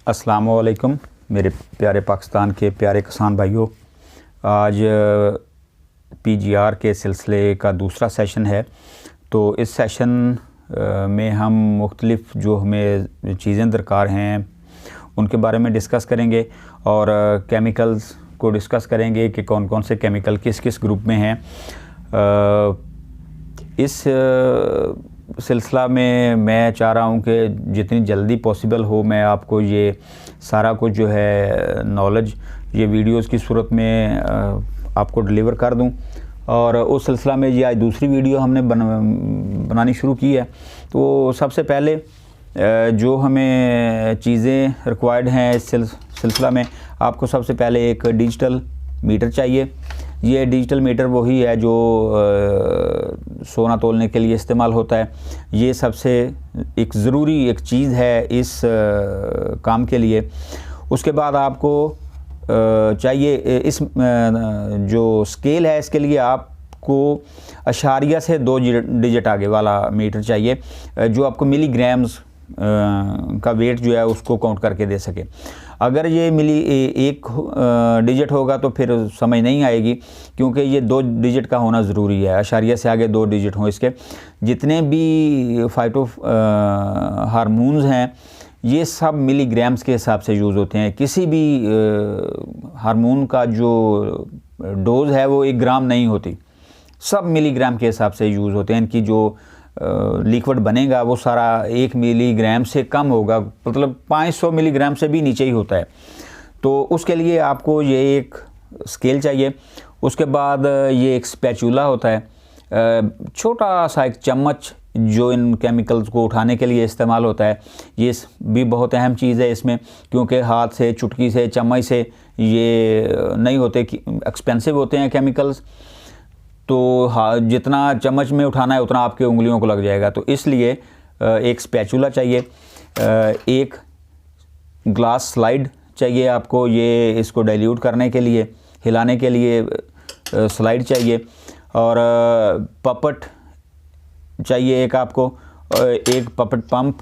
अस्सलामुअलैकुम मेरे प्यारे पाकिस्तान के प्यारे किसान भाइयों। आज पीजीआर के सिलसिले का दूसरा सेशन है। तो इस सेशन में हम मुख्तलिफ़ जो हमें चीज़ें दरकार हैं उनके बारे में डिस्कस करेंगे और केमिकल्स को डिस्कस करेंगे कि कौन कौन से केमिकल किस किस ग्रुप में हैं। इस सिलसिला में मैं चाह रहा हूँ कि जितनी जल्दी पॉसिबल हो मैं आपको ये सारा कुछ जो है नॉलेज ये वीडियोस की सूरत में आपको डिलीवर कर दूँ। और उस सिलसिला में ये आज दूसरी वीडियो हमने बनानी शुरू की है। तो सबसे पहले जो हमें चीज़ें रिक्वायर्ड हैं इस सिलसिला में, आपको सबसे पहले एक डिजिटल मीटर चाहिए। ये डिजिटल मीटर वही है जो सोना तोलने के लिए इस्तेमाल होता है। ये सबसे एक ज़रूरी एक चीज़ है इस काम के लिए। उसके बाद आपको चाहिए इस जो स्केल है इसके लिए आपको अशारिया से 2 डिजिट आगे वाला मीटर चाहिए जो आपको मिलीग्राम्स का वेट जो है उसको काउंट करके दे सके। अगर ये एक डिजिट होगा तो फिर समझ नहीं आएगी, क्योंकि ये 2 डिजिट का होना ज़रूरी है। अशारिया से आगे 2 डिजिट हों इसके। जितने भी फाइटो हार्मोन्स हैं ये सब मिलीग्राम्स के हिसाब से यूज़ होते हैं। किसी भी हार्मोन का जो डोज़ है वो 1 ग्राम नहीं होती, सब मिलीग्राम के हिसाब से यूज़ होते हैं। इनकी जो लिक्विड बनेगा वो सारा 1 मिलीग्राम से कम होगा, मतलब 500 मिलीग्राम से भी नीचे ही होता है। तो उसके लिए आपको ये एक स्केल चाहिए। उसके बाद ये एक स्पैचुला होता है, छोटा सा एक चम्मच जो इन केमिकल्स को उठाने के लिए इस्तेमाल होता है। ये भी बहुत अहम चीज़ है इसमें, क्योंकि हाथ से, चुटकी से, चम्मच से ये नहीं होते, एक्सपेंसिव होते हैं केमिकल्स। तो हाँ, जितना चम्मच में उठाना है उतना आपके उंगलियों को लग जाएगा। तो इसलिए एक स्पैचुला चाहिए, एक ग्लास स्लाइड चाहिए आपको, ये इसको डाइल्यूट करने के लिए, हिलाने के लिए स्लाइड चाहिए। और पपट चाहिए एक आपको, एक पपट पंप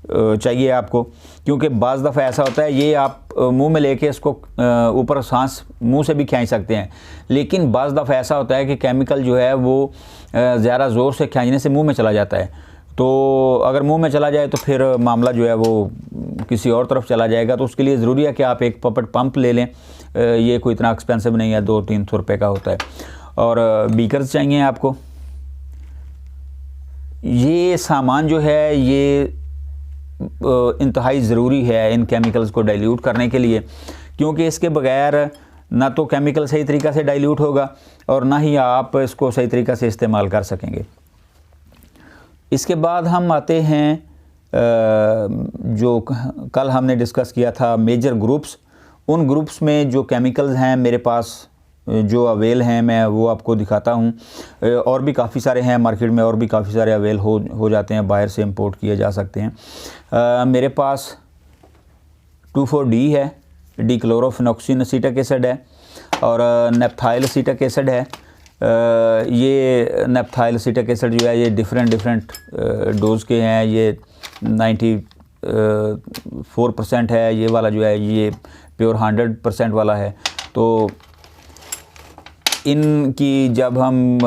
चाहिए आपको, क्योंकि बाज़ दफ़ा ऐसा होता है ये आप मुंह में लेके इसको ऊपर सांस मुंह से भी खींच सकते हैं, लेकिन बाज़ दफ़ा ऐसा होता है कि केमिकल जो है वो ज़्यादा ज़ोर से खींचने से मुंह में चला जाता है। तो अगर मुंह में चला जाए तो फिर मामला जो है वो किसी और तरफ चला जाएगा। तो उसके लिए ज़रूरी है कि आप एक पपट पंप ले लें। ये कोई इतना एक्सपेंसिव नहीं है, 200-300 रुपये का होता है। और बीकर्स चाहिए आपको। ये सामान जो है ये इंतहाई ज़रूरी है इन केमिकल्स को डाइल्यूट करने के लिए, क्योंकि इसके बगैर ना तो केमिकल सही तरीक़ा से डाइल्यूट होगा और ना ही आप इसको सही तरीक़ा से इस्तेमाल कर सकेंगे। इसके बाद हम आते हैं जो कल हमने डिस्कस किया था मेजर ग्रुप्स। उन ग्रुप्स में जो केमिकल्स हैं मेरे पास जो अवेल हैं मैं वो आपको दिखाता हूँ। और भी काफ़ी सारे हैं मार्केट में, और भी काफ़ी सारे अवेल हो जाते हैं, बाहर से इंपोर्ट किए जा सकते हैं। मेरे पास 2,4-D है, डिक्लोरोफेनॉक्सिन एसिटिक एसिड है, और नेप्थाइल एसिटिक एसिड है। ये नेप्थाइल एसिटिक एसिड जो है ये डिफरेंट डोज के हैं। ये 94% है, ये वाला जो है ये प्योर 100% वाला है। तो इनकी जब हम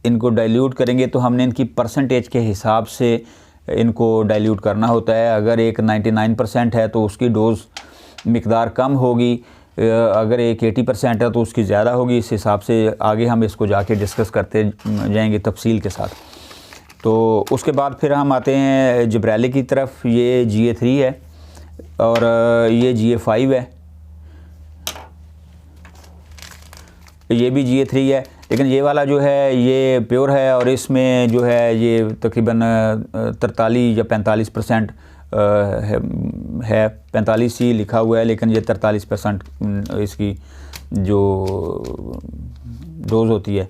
इनको डाइल्यूट करेंगे तो हमने इनकी परसेंटेज के हिसाब से इनको डाइल्यूट करना होता है। अगर एक 99% है तो उसकी डोज़ मिकदार कम होगी, अगर एक 80% है तो उसकी ज़्यादा होगी। इस हिसाब से आगे हम इसको जाके डिस्कस करते जाएंगे तफसील के साथ। तो उसके बाद फिर हम आते हैं जिब्रेलिक की तरफ। ये GA3 है और ये GA5 है। ये भी GA3 है, लेकिन ये वाला जो है ये प्योर है और इसमें जो है ये तकरीबन 43 या 45% है। 45 ही लिखा हुआ है, लेकिन ये 43% इसकी जो डोज़ होती है।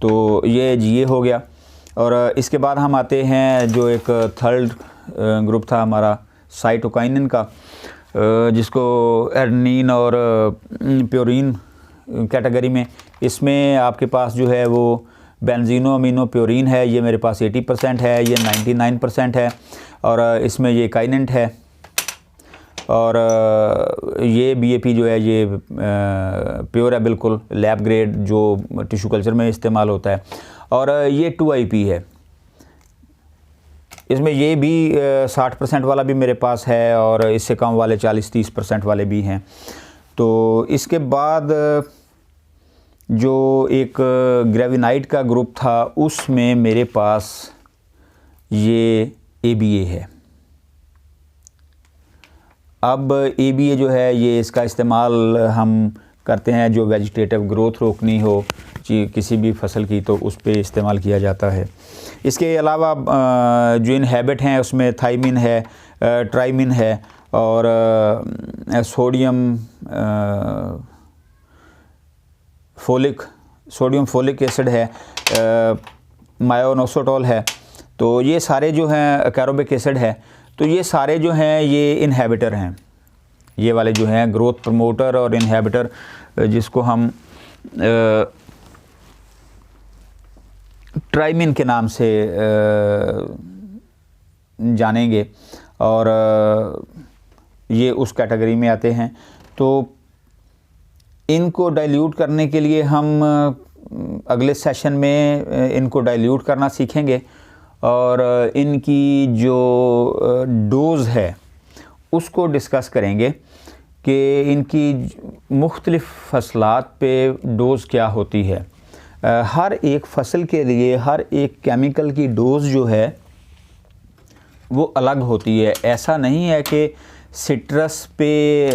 तो ये GA हो गया। और इसके बाद हम आते हैं जो एक थर्ड ग्रुप था हमारा साइटोकाइनिन का, जिसको एडेनिन और प्योरीन कैटेगरी में। इसमें आपके पास जो है वो बेंजीनो अमीनो प्योरीन है, ये मेरे पास 80% है, ये 99% है। और इसमें ये काइनेंट है। और ये BAP जो है ये प्योर है, बिल्कुल लैब ग्रेड जो टिश्यू कल्चर में इस्तेमाल होता है। और ये 2IP है, इसमें ये भी 60% वाला भी मेरे पास है और इससे कम वाले 40-30% वाले भी हैं। तो इसके बाद जो एक ग्रेविनाइट का ग्रुप था उसमें मेरे पास ये ABA है। अब ABA जो है ये इसका इस्तेमाल हम करते हैं जो वेजिटेटिव ग्रोथ रोकनी हो किसी भी फसल की, तो उस पर इस्तेमाल किया जाता है। इसके अलावा जो इनहेबिट हैं उसमें थाइमिन है, ट्राइमिन है और सोडियम फोलिक एसिड है, मायोनोसोटोल है। तो ये सारे जो हैं, कैरोबिक एसिड है, तो ये सारे जो हैं ये इनहेबिटर हैं। ये वाले जो हैं ग्रोथ प्रमोटर और इनहेबिटर, जिसको हम ट्राइमिन के नाम से जानेंगे, और ये उस कैटेगरी में आते हैं। तो इनको डाइल्यूट करने के लिए हम अगले सेशन में इनको डाइल्यूट करना सीखेंगे और इनकी जो डोज़ है उसको डिस्कस करेंगे कि इनकी मुख्तलिफ़ फसलात पे डोज़ क्या होती है। हर एक फसल के लिए हर एक केमिकल की डोज़ जो है वो अलग होती है। ऐसा नहीं है कि सिट्रस पे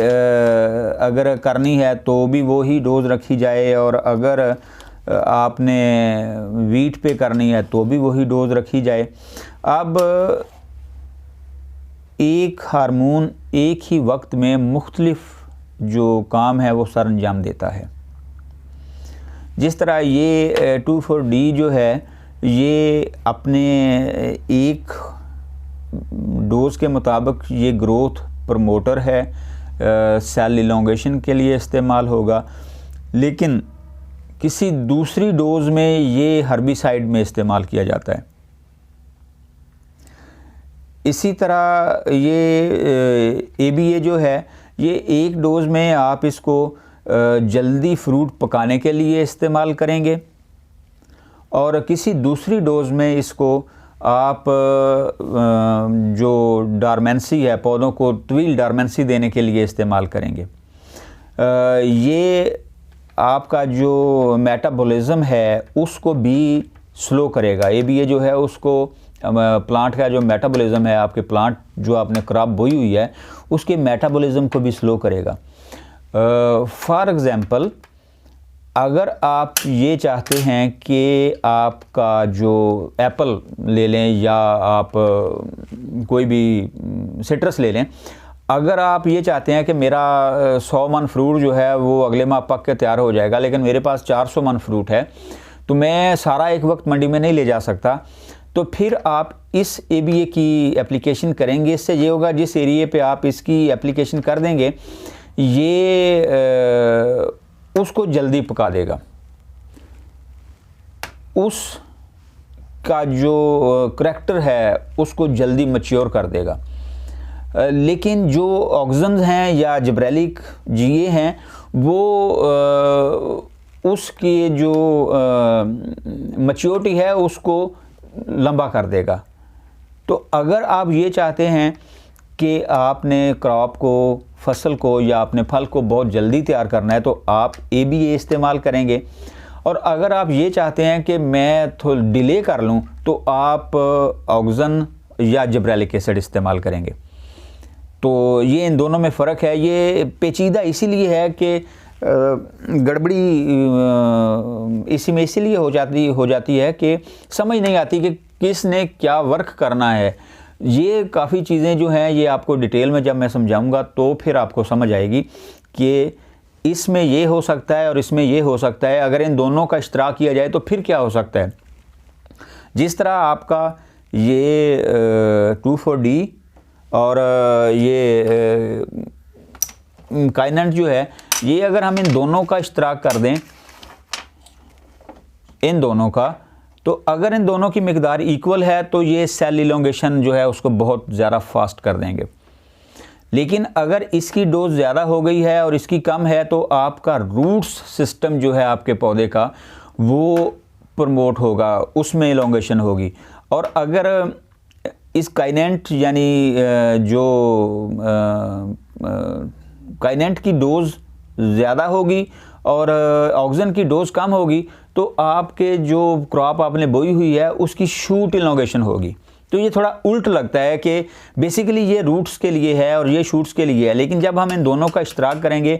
अगर करनी है तो भी वो ही डोज़ रखी जाए, और अगर आपने वीट पे करनी है तो भी वही डोज़ रखी जाए। अब एक हार्मोन एक ही वक्त में मुख्तलिफ जो काम है वो सर अंजाम देता है। जिस तरह ये 2,4-D जो है ये अपने एक डोज़ के मुताबिक ये ग्रोथ प्रमोटर है, सेल इलोंगेशन के लिए इस्तेमाल होगा, लेकिन किसी दूसरी डोज़ में ये हर्बिसाइड में इस्तेमाल किया जाता है। इसी तरह ये ABA जो है ये एक डोज़ में आप इसको जल्दी फ्रूट पकाने के लिए इस्तेमाल करेंगे, और किसी दूसरी डोज़ में इसको आप जो डॉर्मेंसी है, पौधों को तवील डॉर्मेंसी देने के लिए इस्तेमाल करेंगे। ये आपका जो मेटाबॉलिज्म है उसको भी स्लो करेगा। ABA जो है उसको प्लांट का जो मेटाबॉलिज्म है, आपके प्लांट जो आपने क्रॉप बोई हुई है उसके मेटाबॉलिज्म को भी स्लो करेगा। फॉर एग्ज़ाम्पल, अगर आप ये चाहते हैं कि आपका जो एप्पल ले लें या आप कोई भी सिट्रस ले लें, अगर आप ये चाहते हैं कि मेरा 100 मन फ्रूट जो है वो अगले माह पक के तैयार हो जाएगा, लेकिन मेरे पास 400 मन फ्रूट है, तो मैं सारा एक वक्त मंडी में नहीं ले जा सकता, तो फिर आप इस ABA की एप्लीकेशन करेंगे। इससे ये होगा जिस एरिए पे आप इसकी एप्लीकेशन कर देंगे ये उसको जल्दी पका देगा, उसका जो करैक्टर है उसको जल्दी मैच्योर कर देगा। लेकिन जो ऑक्सीजन हैं या जिब्रेलिक GA हैं वो उसकी जो मैच्योरिटी है उसको लंबा कर देगा। तो अगर आप ये चाहते हैं कि आपने क्रॉप को, फसल को या अपने फल को बहुत जल्दी तैयार करना है तो आप ABA इस्तेमाल करेंगे, और अगर आप ये चाहते हैं कि मैं थोड़ा डिले कर लूँ तो आप ऑक्सीजन या जिब्रेलिक एसिड इस्तेमाल करेंगे। तो ये इन दोनों में फ़र्क है। ये पेचीदा इसीलिए है कि गड़बड़ी इसी में इसीलिए हो जाती है कि समझ नहीं आती कि किसने क्या वर्क करना है। ये काफ़ी चीज़ें जो हैं ये आपको डिटेल में जब मैं समझाऊंगा तो फिर आपको समझ आएगी कि इसमें ये हो सकता है और इसमें ये हो सकता है। अगर इन दोनों का इश्तराक किया जाए तो फिर क्या हो सकता है। जिस तरह आपका ये 2,4-D और ये काइनेंट जो है, ये अगर हम इन दोनों का इश्तराक कर दें, इन दोनों का, तो अगर इन दोनों की मिकदार इक्वल है तो ये सेल इलोंगेशन जो है उसको बहुत ज़्यादा फास्ट कर देंगे। लेकिन अगर इसकी डोज ज़्यादा हो गई है और इसकी कम है तो आपका रूट्स सिस्टम जो है आपके पौधे का वो प्रमोट होगा, उसमें इलोंगेशन होगी। और अगर इस काइनेंट यानी जो काइनेंट की डोज ज़्यादा होगी और ऑक्सीजन की डोज कम होगी तो आपके जो क्रॉप आपने बोई हुई है उसकी शूट इलोंगेशन होगी। तो ये थोड़ा उल्ट लगता है कि बेसिकली ये रूट्स के लिए है और ये शूट्स के लिए है, लेकिन जब हम इन दोनों का इश्तराक करेंगे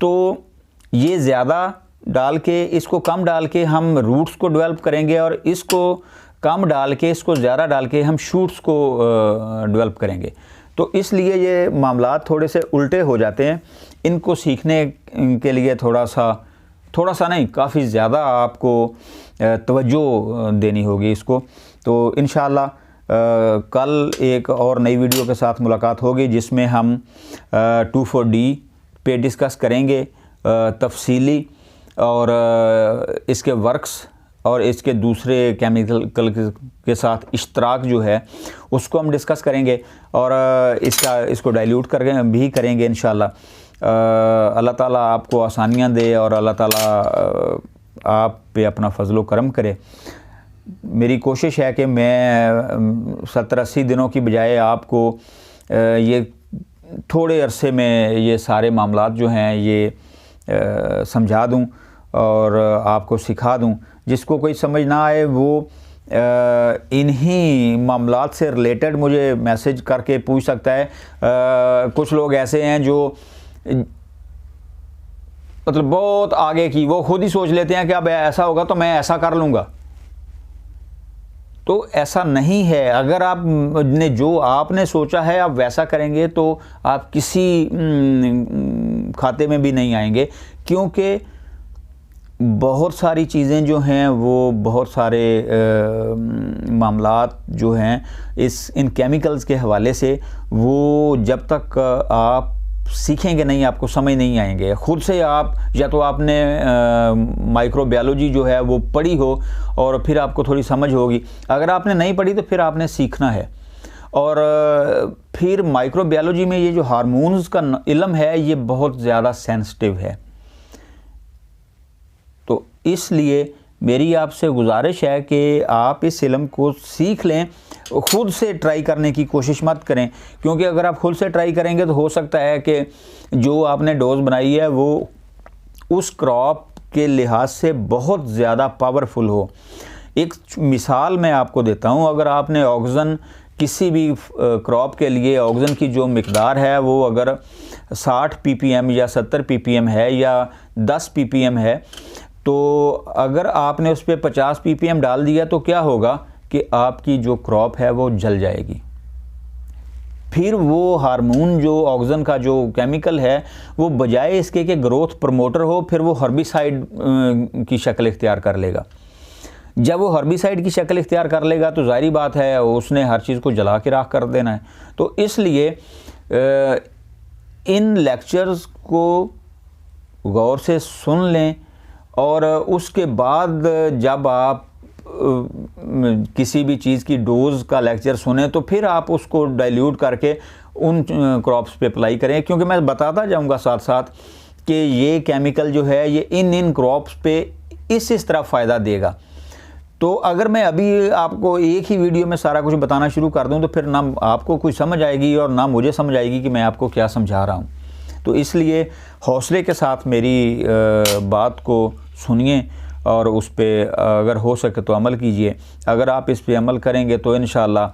तो ये ज़्यादा डाल के इसको कम डाल के हम रूट्स को डेवलप करेंगे और इसको कम डाल के इसको ज़्यादा डाल के हम शूट्स को डेवलप करेंगे। तो इसलिए ये मामलात थोड़े से उल्टे हो जाते हैं। इनको सीखने के लिए थोड़ा सा नहीं, काफ़ी ज़्यादा आपको तवज्जो देनी होगी इसको। तो इंशाअल्लाह कल एक और नई वीडियो के साथ मुलाकात होगी जिसमें हम 2,4-D पे डिस्कस करेंगे तफसीली, और इसके वर्क्स और इसके दूसरे केमिकल के साथ इश्तराक जो है उसको हम डिस्कस करेंगे और इसको डाइल्यूट करके भी करेंगे इंशाअल्लाह। अल्लाह ताला आपको आसानियाँ दे और अल्लाह ताला आप पे अपना फजलो करम करे। मेरी कोशिश है कि मैं 70-80 दिनों की बजाय आपको ये थोड़े अरसे में ये सारे मामलात जो हैं ये समझा दूं और आपको सिखा दूं। जिसको कोई समझ ना आए वो इन्हीं मामलात से रिलेटेड मुझे मैसेज करके पूछ सकता है। कुछ लोग ऐसे हैं जो मतलब बहुत आगे की, वो खुद ही सोच लेते हैं कि अब ऐसा होगा तो मैं ऐसा कर लूँगा। तो ऐसा नहीं है। अगर आप ने जो आपने सोचा है आप वैसा करेंगे तो आप किसी खाते में भी नहीं आएंगे, क्योंकि बहुत सारी चीज़ें जो हैं वो बहुत सारे मामलात जो हैं इन केमिकल्स के हवाले से वो जब तक आप सीखेंगे नहीं आपको समझ नहीं आएंगे। ख़ुद से आप या तो आपने माइक्रोबायोलॉजी जो है वो पढ़ी हो और फिर आपको थोड़ी समझ होगी। अगर आपने नहीं पढ़ी तो फिर आपने सीखना है। और फिर माइक्रोबायोलॉजी में ये जो हार्मोन्स का इल्म है ये बहुत ज़्यादा सेंसिटिव है। तो इसलिए मेरी आपसे गुजारिश है कि आप इस इल्म को सीख लें, ख़ुद से ट्राई करने की कोशिश मत करें, क्योंकि अगर आप ख़ुद से ट्राई करेंगे तो हो सकता है कि जो आपने डोज बनाई है वो उस क्रॉप के लिहाज से बहुत ज़्यादा पावरफुल हो। एक मिसाल मैं आपको देता हूँ। अगर आपने ऑक्सीजन किसी भी क्रॉप के लिए ऑक्सीजन की जो मिकदार है वो अगर 60 ppm या 70 ppm है या 10 ppm है, तो अगर आपने उस पर 50 ppm डाल दिया तो क्या होगा कि आपकी जो क्रॉप है वो जल जाएगी। फिर वो हार्मोन जो ऑक्सीजन का जो केमिकल है वो बजाय इसके कि ग्रोथ प्रमोटर हो, फिर वो हर्बिसाइड की शक्ल इख्तियार कर लेगा। जब वो हर्बिसाइड की शक्ल इख्तियार कर लेगा तो जाहिर बात है उसने हर चीज़ को जला के राख कर देना है। तो इसलिए इन लेक्चर्स को गौर से सुन लें और उसके बाद जब आप किसी भी चीज़ की डोज़ का लेक्चर सुने तो फिर आप उसको डाइल्यूट करके उन क्रॉप्स पे अप्लाई करें, क्योंकि मैं बताता जाऊंगा साथ साथ कि ये केमिकल जो है ये इन क्रॉप्स पे इस तरह फ़ायदा देगा। तो अगर मैं अभी आपको एक ही वीडियो में सारा कुछ बताना शुरू कर दूं तो फिर ना आपको कुछ समझ आएगी और ना मुझे समझ आएगी कि मैं आपको क्या समझा रहा हूं। तो इसलिए हौसले के साथ मेरी बात को सुनिए और उस पर अगर हो सके तो अमल कीजिए। अगर आप इस पे अमल करेंगे तो इंशाअल्लाह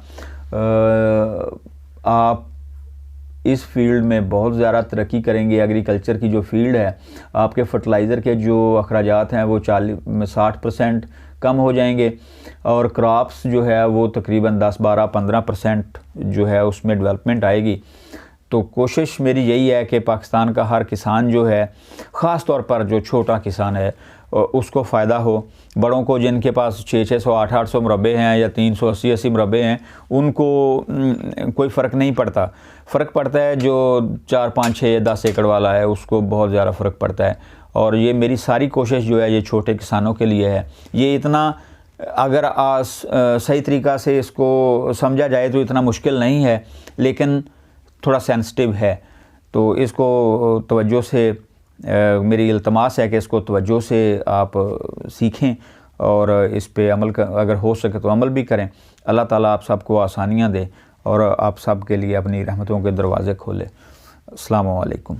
आप इस फील्ड में बहुत ज़्यादा तरक्की करेंगे। एग्रीकल्चर की जो फील्ड है, आपके फर्टिलाइज़र के जो अखराजात हैं वो 60% कम हो जाएंगे और क्रॉप्स जो है वो तकरीबन 10-12-15% जो है उसमें डेवलपमेंट आएगी। तो कोशिश मेरी यही है कि पाकिस्तान का हर किसान जो है, ख़ास तौर पर जो छोटा किसान है, उसको फ़ायदा हो। बड़ों को जिनके पास 600, 800 मरबे हैं या 380 मरबे हैं उनको कोई फ़र्क नहीं पड़ता। फ़र्क पड़ता है जो 4, 5, 6, 10 एकड़ वाला है, उसको बहुत ज़्यादा फ़र्क पड़ता है। और ये मेरी सारी कोशिश जो है ये छोटे किसानों के लिए है। ये इतना अगर सही तरीक़ा से इसको समझा जाए तो इतना मुश्किल नहीं है, लेकिन थोड़ा सेंसिटिव है, तो इसको तवज्जो से मेरी इल्तमास है कि इसको तवज्जो से आप सीखें और इस पे अमल अगर हो सके तो अमल भी करें। अल्लाह ताला आप सबको आसानियाँ दे और आप सब के लिए अपनी रहमतों के दरवाज़े खोले। अस्सलामु अलैकुम।